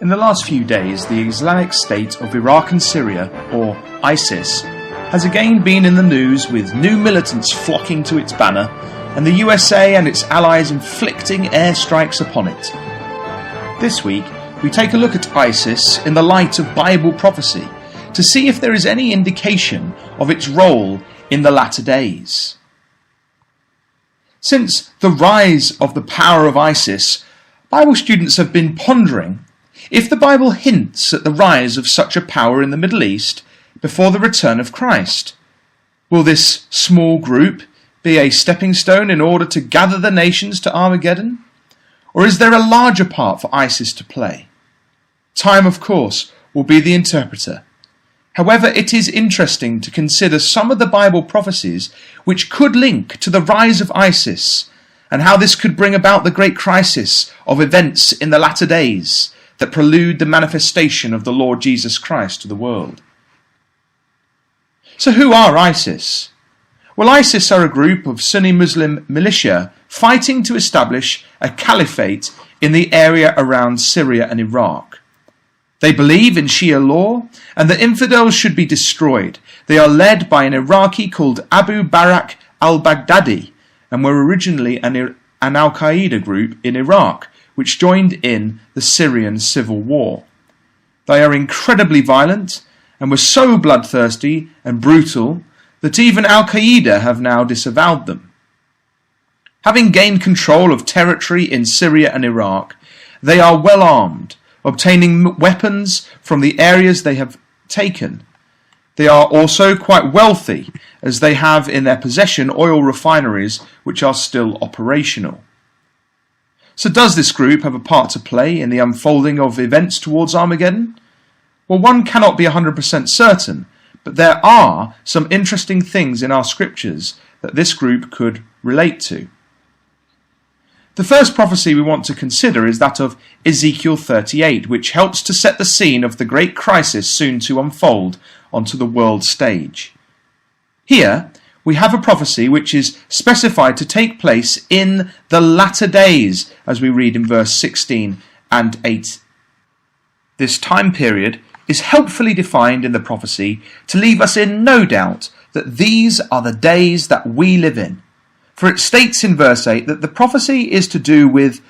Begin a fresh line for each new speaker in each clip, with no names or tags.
In the last few days, the Islamic State of Iraq and Syria, or ISIS, has again been in the news with new militants flocking to its banner and the USA and its allies inflicting airstrikes upon it. This week, we take a look at ISIS in the light of Bible prophecy to see if there is any indication of its role in the latter days. Since the rise of the power of ISIS, Bible students have been pondering if the Bible hints at the rise of such a power in the Middle East before the return of Christ. Will this small group be a stepping stone in order to gather the nations to Armageddon? Or is there a larger part for ISIS to play? Time, of course, will be the interpreter. However, it is interesting to consider some of the Bible prophecies which could link to the rise of ISIS and how this could bring about the great crisis of events in the latter days that prelude the manifestation of the Lord Jesus Christ to the world. So who are ISIS? Well, ISIS are a group of Sunni Muslim militia fighting to establish a caliphate in the area around Syria and Iraq. They believe in Shia law and that infidels should be destroyed. They are led by an Iraqi called Abu Barak al-Baghdadi and were originally an al-Qaeda group in Iraq, which joined in the Syrian civil war. They are incredibly violent and were so bloodthirsty and brutal that even Al-Qaeda have now disavowed them. Having gained control of territory in Syria and Iraq, they are well armed, obtaining weapons from the areas they have taken. They are also quite wealthy, as they have in their possession oil refineries which are still operational. So does this group have a part to play in the unfolding of events towards Armageddon? Well, one cannot be 100% certain, but there are some interesting things in our scriptures that this group could relate to. The first prophecy we want to consider is that of Ezekiel 38, which helps to set the scene of the great crisis soon to unfold onto the world stage. Here, we have a prophecy which is specified to take place in the latter days, as we read in verse 16 and 8. This time period is helpfully defined in the prophecy to leave us in no doubt that these are the days that we live in. For it states in verse 8 that the prophecy is to do with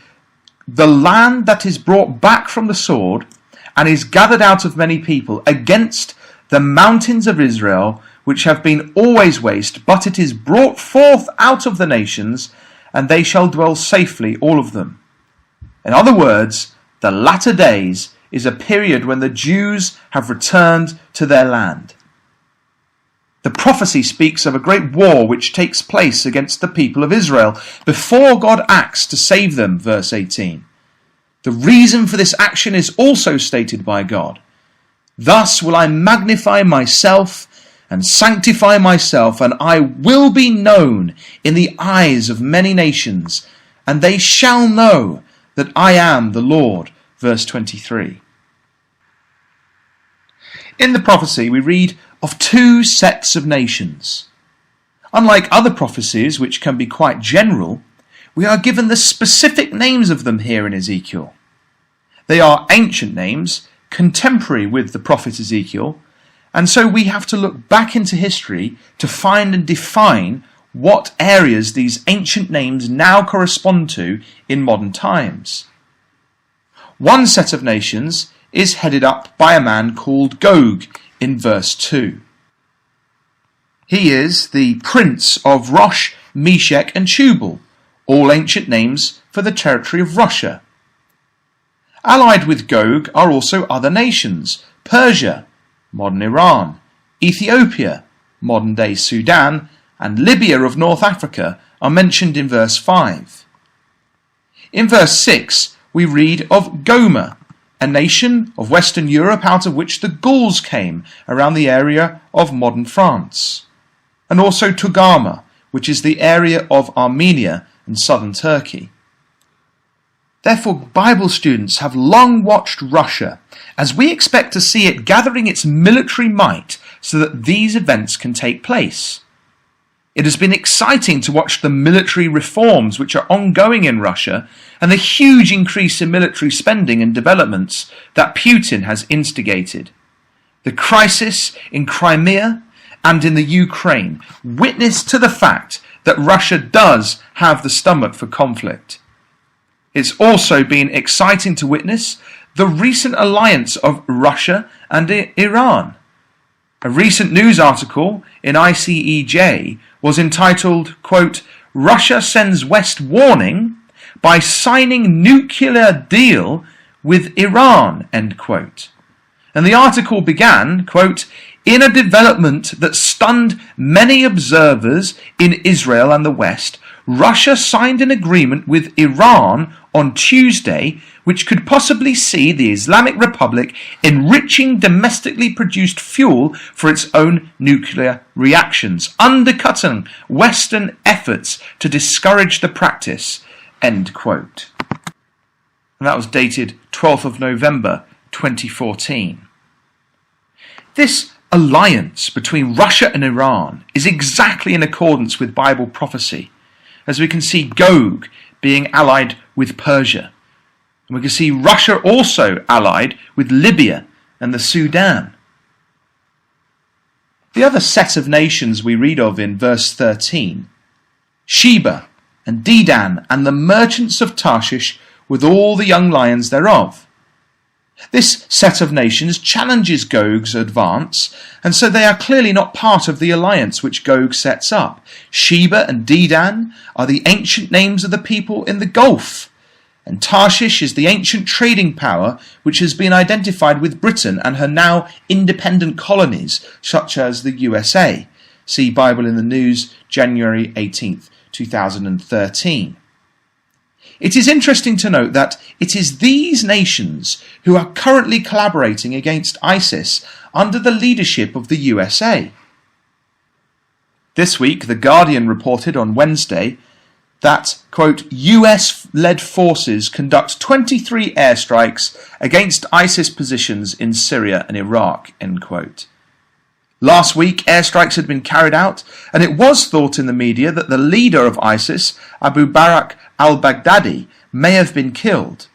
the land that is brought back from the sword and is gathered out of many people against the mountains of Israel, which have been always waste, but it is brought forth out of the nations, and they shall dwell safely, all of them. In other words, the latter days is a period when the Jews have returned to their land. The prophecy speaks of a great war which takes place against the people of Israel before God acts to save them, verse 18. The reason for this action is also stated by God. Thus will I magnify myself and sanctify myself, and I will be known in the eyes of many nations, and they shall know that I am the Lord. Verse 23. In the prophecy we read of two sets of nations. Unlike other prophecies, which can be quite general, we are given the specific names of them here in Ezekiel. They are ancient names, contemporary with the prophet Ezekiel, and so we have to look back into history to find and define what areas these ancient names now correspond to in modern times. One set of nations is headed up by a man called Gog in verse 2. He is the prince of Rosh, Meshech and Tubal, all ancient names for the territory of Russia. Allied with Gog are also other nations: Persia, modern Iran, Ethiopia, modern-day Sudan, and Libya of North Africa are mentioned in verse 5. In verse 6 we read of Gomer, a nation of Western Europe out of which the Gauls came around the area of modern France, and also Togarmah, which is the area of Armenia and southern Turkey. Therefore, Bible students have long watched Russia, as we expect to see it gathering its military might so that these events can take place. It has been exciting to watch the military reforms which are ongoing in Russia and the huge increase in military spending and developments that Putin has instigated. The crisis in Crimea and in the Ukraine witness to the fact that Russia does have the stomach for conflict. It's also been exciting to witness the recent alliance of Russia and Iran. A recent news article in ICEJ was entitled, quote, "Russia sends West warning by signing nuclear deal with Iran," end quote. And the article began, quote, "In a development that stunned many observers in Israel and the West, Russia signed an agreement with Iran on Tuesday which could possibly see the Islamic Republic enriching domestically produced fuel for its own nuclear reactions, undercutting Western efforts to discourage the practice," end quote. And that was dated 12th of November 2014. This alliance between Russia and Iran is exactly in accordance with Bible prophecy, as we can see Gog being allied with Persia. And we can see Russia also allied with Libya and the Sudan. The other set of nations we read of in verse 13, Sheba and Dedan and the merchants of Tarshish with all the young lions thereof. This set of nations challenges Gog's advance, and so they are clearly not part of the alliance which Gog sets up. Sheba and Dedan are the ancient names of the people in the Gulf, and Tarshish is the ancient trading power which has been identified with Britain and her now independent colonies, such as the USA. See Bible in the News, January 18th, 2013. It is interesting to note that it is these nations who are currently collaborating against ISIS under the leadership of the USA. This week, The Guardian reported on Wednesday that, quote, US-led forces conduct 23 airstrikes against ISIS positions in Syria and Iraq, end quote. Last week, airstrikes had been carried out, and it was thought in the media that the leader of ISIS, Abu Bakr al-Baghdadi, may have been killed.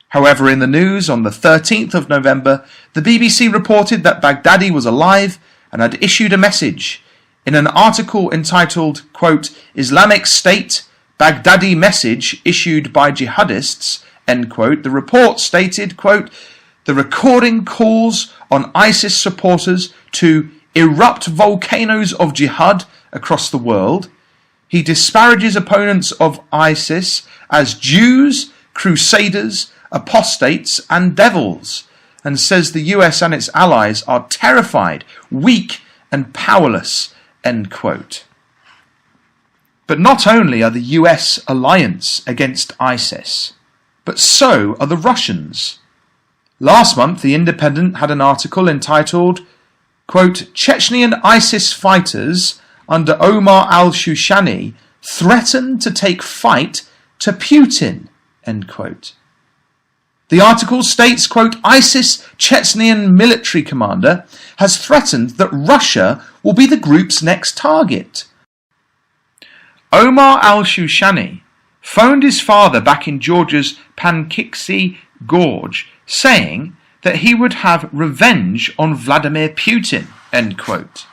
However, in the news on the 13th of November, the BBC reported that Baghdadi was alive and had issued a message. In an article entitled, quote, "Islamic State, Baghdadi message issued by jihadists," end quote, the report stated, quote, "The recording calls on ISIS supporters to erupt volcanoes of jihad across the world. He disparages opponents of ISIS as Jews, crusaders, apostates, and devils, and says the US and its allies are terrified, weak, and powerless," end quote. But not only are the US alliance against ISIS, but so are the Russians. Last month, The Independent had an article entitled, quote, "Chechnyan ISIS fighters under Omar al-Shushani threaten to take fight to Putin," end quote. The article states, quote, "ISIS Chechnyan military commander has threatened that Russia will be the group's next target." Omar al-Shushani phoned his father back in Georgia's Pankiksi Gorge, saying that he would have revenge on Vladimir Putin, end quote.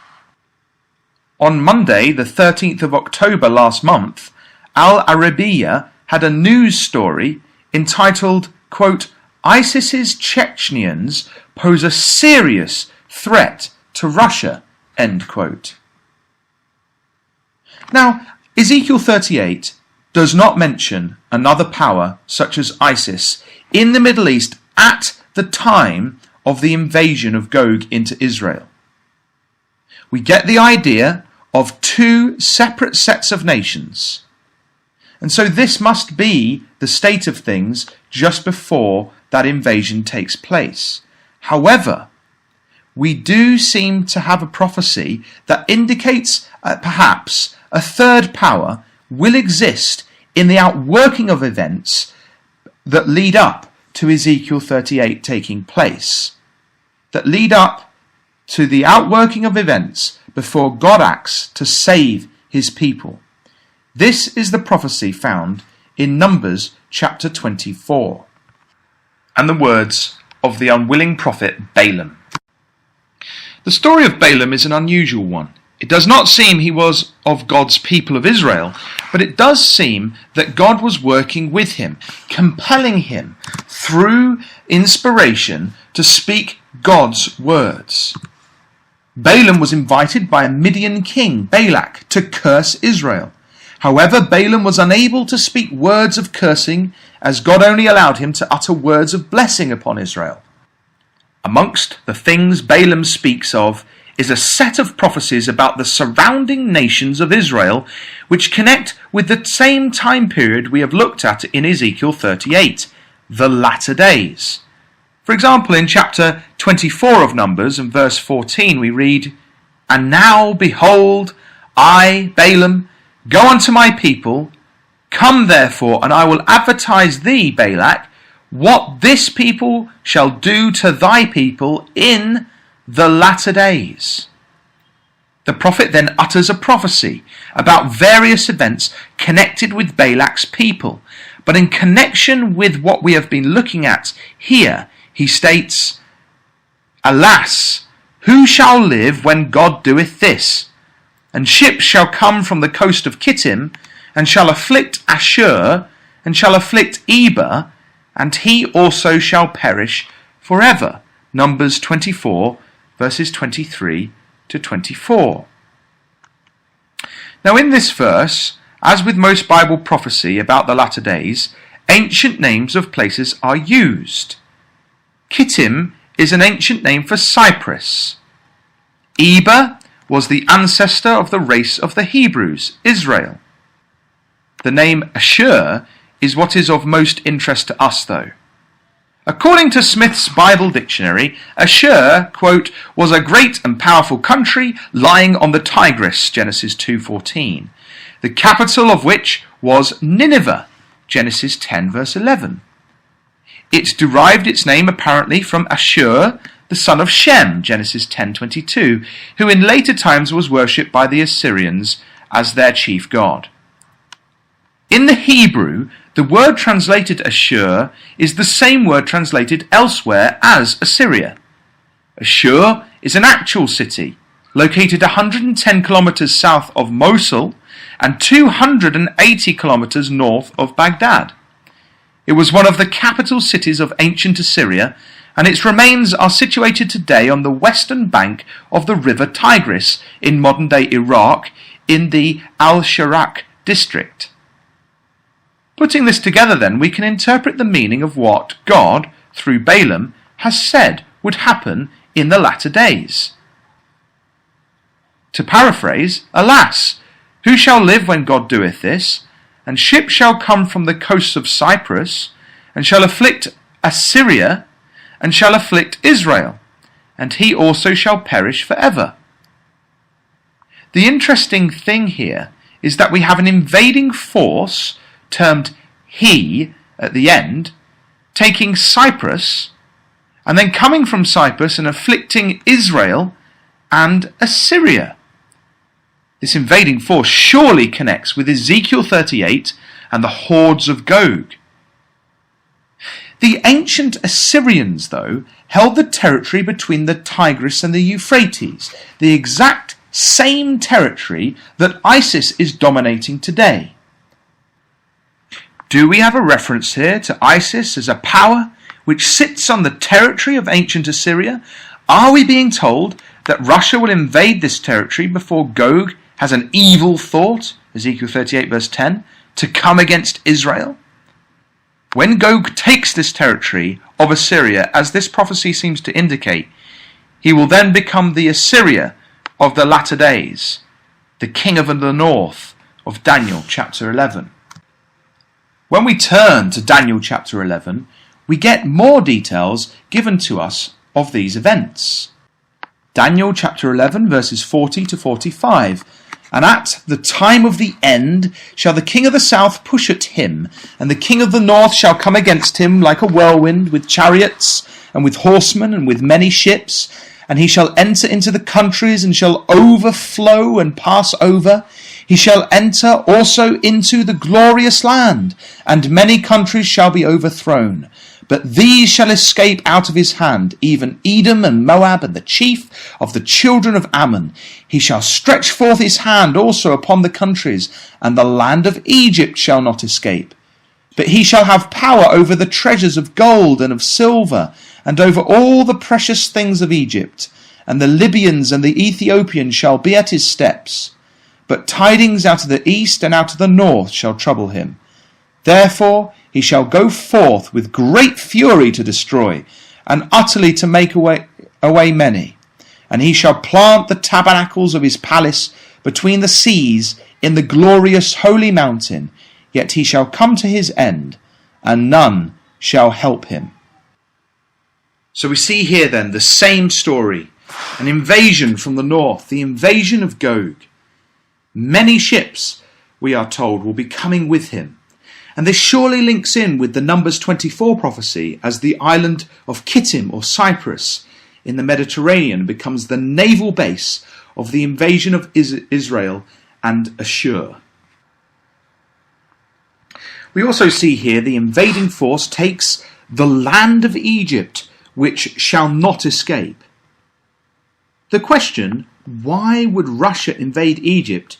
On Monday, the 13th of October last month, Al Arabiya had a news story entitled, quote, "ISIS's Chechnyans pose a serious threat to Russia," end quote. Now, Ezekiel 38 does not mention another power such as ISIS in the Middle East at the time of the invasion of Gog into Israel. We get the idea of two separate sets of nations. And so this must be the state of things just before that invasion takes place. However, we do seem to have a prophecy that indicates perhaps a third power will exist in the outworking of events that lead up to Ezekiel 38 taking place, that lead up to the outworking of events before God acts to save his people. This is the prophecy found in Numbers chapter 24. And the words of the unwilling prophet Balaam. The story of Balaam is an unusual one. It does not seem he was of God's people of Israel, but it does seem that God was working with him, compelling him through inspiration to speak God's words. Balaam was invited by a Midian king, Balak, to curse Israel. However, Balaam was unable to speak words of cursing, as God only allowed him to utter words of blessing upon Israel. Amongst the things Balaam speaks of is a set of prophecies about the surrounding nations of Israel, which connect with the same time period we have looked at in Ezekiel 38, the latter days. For example, in chapter 24 of Numbers and verse 14 we read, "And now, behold, I, Balaam, go unto my people. Come therefore, and I will advertise thee, Balak, what this people shall do to thy people in the latter days." The prophet then utters a prophecy about various events connected with Balak's people, but in connection with what we have been looking at here, he states, "Alas, who shall live when God doeth this? And ships shall come from the coast of Kittim, and shall afflict Ashur, and shall afflict Eber, and he also shall perish forever." Numbers 24, verses 23 to 24. Now in this verse, as with most Bible prophecy about the latter days, ancient names of places are used. Kittim is an ancient name for Cyprus. Eber was the ancestor of the race of the Hebrews, Israel. The name Ashur is what is of most interest to us, though. According to Smith's Bible Dictionary, Ashur, quote, was a great and powerful country lying on the Tigris, Genesis 2:14, the capital of which was Nineveh, Genesis 10, verse 11. It derived its name apparently from Ashur, the son of Shem, Genesis 10:22, who in later times was worshipped by the Assyrians as their chief god. In the Hebrew, the word translated Ashur is the same word translated elsewhere as Assyria. Ashur is an actual city, located 110 kilometers south of Mosul and 280 kilometers north of Baghdad. It was one of the capital cities of ancient Assyria, and its remains are situated today on the western bank of the river Tigris in modern-day Iraq in the Al-Sharak district. Putting this together then, we can interpret the meaning of what God, through Balaam, has said would happen in the latter days. To paraphrase, "Alas, who shall live when God doeth this? And ships shall come from the coasts of Cyprus, and shall afflict Assyria, and shall afflict Israel, and he also shall perish forever." The interesting thing here is that we have an invading force, termed he at the end, taking Cyprus, and then coming from Cyprus and afflicting Israel and Assyria. This invading force surely connects with Ezekiel 38 and the hordes of Gog. The ancient Assyrians, though, held the territory between the Tigris and the Euphrates, the exact same territory that ISIS is dominating today. Do we have a reference here to ISIS as a power which sits on the territory of ancient Assyria? Are we being told that Russia will invade this territory before Gog has an evil thought, Ezekiel 38 verse 10, to come against Israel? When Gog takes this territory of Assyria, as this prophecy seems to indicate, he will then become the Assyria of the latter days, the king of the north of Daniel chapter 11. When we turn to Daniel chapter 11, we get more details given to us of these events. Daniel chapter 11 verses 40 to 45. "And at the time of the end shall the king of the south push at him, and the king of the north shall come against him like a whirlwind, with chariots, and with horsemen, and with many ships. And he shall enter into the countries, and shall overflow and pass over. He shall enter also into the glorious land, and many countries shall be overthrown. But these shall escape out of his hand, even Edom and Moab and the chief of the children of Ammon. He shall stretch forth his hand also upon the countries, and the land of Egypt shall not escape. But he shall have power over the treasures of gold and of silver, and over all the precious things of Egypt. And the Libyans and the Ethiopians shall be at his steps. But tidings out of the east and out of the north shall trouble him. Therefore he shall go forth with great fury to destroy, and utterly to make away many. And he shall plant the tabernacles of his palace between the seas in the glorious holy mountain. Yet he shall come to his end, and none shall help him. So we see here then the same story, an invasion from the north, the invasion of Gog. Many ships, we are told, will be coming with him. And this surely links in with the Numbers 24 prophecy, as the island of Kittim or Cyprus in the Mediterranean becomes the naval base of the invasion of Israel and Ashur. We also see here the invading force takes the land of Egypt, which shall not escape. The question, why would Russia invade Egypt,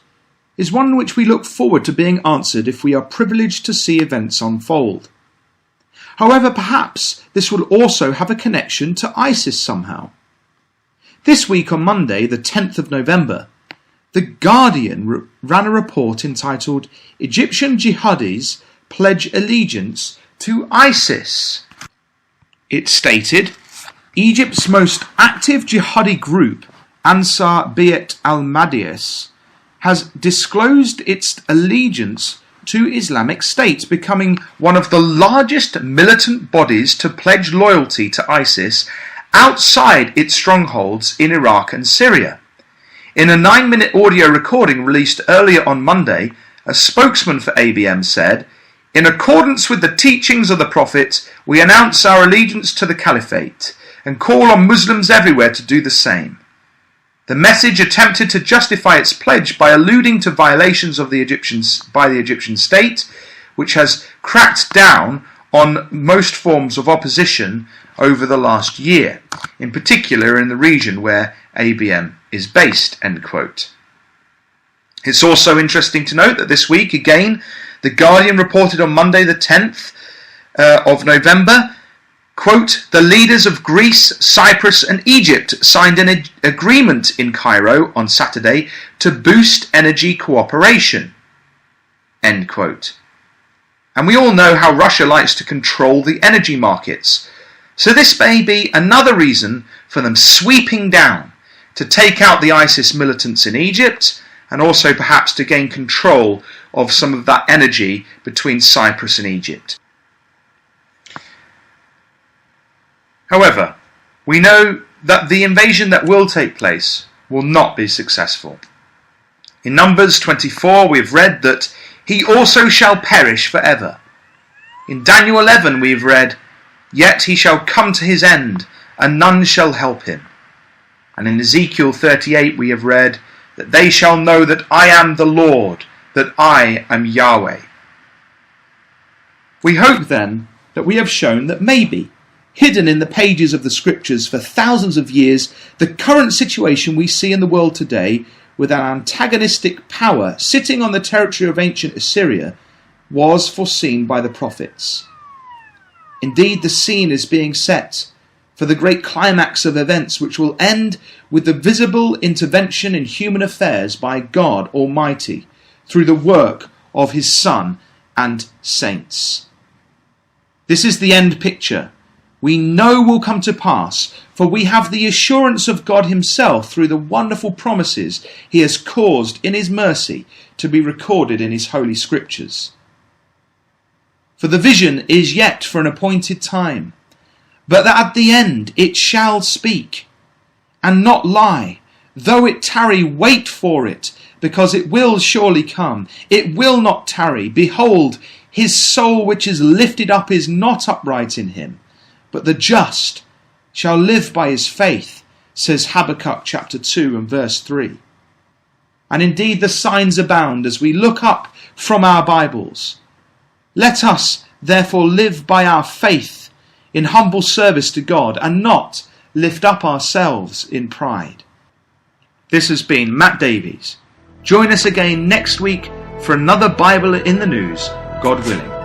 is one which we look forward to being answered if we are privileged to see events unfold. However, perhaps this will also have a connection to ISIS somehow. This week on Monday, the 10th of November, The Guardian ran a report entitled "Egyptian Jihadis Pledge Allegiance to ISIS." It stated, Egypt's most active jihadi group, Ansar Beit al-Madis, has disclosed its allegiance to Islamic State, becoming one of the largest militant bodies to pledge loyalty to ISIS outside its strongholds in Iraq and Syria. In a 9-minute audio recording released earlier on Monday, a spokesman for ABM said, "In accordance with the teachings of the Prophet, we announce our allegiance to the Caliphate and call on Muslims everywhere to do the same." The message attempted to justify its pledge by alluding to violations of the Egyptian state, which has cracked down on most forms of opposition over the last year, in particular in the region where ABM is based, end quote. It's also interesting to note that this week, again, The Guardian reported on Monday the 10th of November, quote, "The leaders of Greece, Cyprus and Egypt signed an agreement in Cairo on Saturday to boost energy cooperation," end quote. And we all know how Russia likes to control the energy markets. So this may be another reason for them sweeping down to take out the ISIS militants in Egypt and also perhaps to gain control of some of that energy between Cyprus and Egypt. However, we know that the invasion that will take place will not be successful. In Numbers 24 we have read that he also shall perish forever. In Daniel 11 we have read, "Yet he shall come to his end, and none shall help him." And in Ezekiel 38 we have read that they shall know that I am the Lord, that I am Yahweh. We hope then that we have shown that maybe, hidden in the pages of the scriptures for thousands of years, the current situation we see in the world today, with an antagonistic power sitting on the territory of ancient Assyria, was foreseen by the prophets. Indeed, the scene is being set for the great climax of events which will end with the visible intervention in human affairs by God Almighty through the work of his Son and saints. This is the end picture we know will come to pass, for we have the assurance of God himself through the wonderful promises he has caused in his mercy to be recorded in his holy scriptures. For the vision is yet for an appointed time, but that at the end it shall speak, and not lie. Though it tarry, wait for it, because it will surely come. It will not tarry. Behold, his soul which is lifted up is not upright in him, but the just shall live by his faith, says Habakkuk chapter 2 and verse 3. and indeed the signs abound as we look up from our Bibles. Let us therefore live by our faith in humble service to God and not lift up ourselves in pride. This has been Matt Davies. Join us again next week for another Bible in the News, God willing.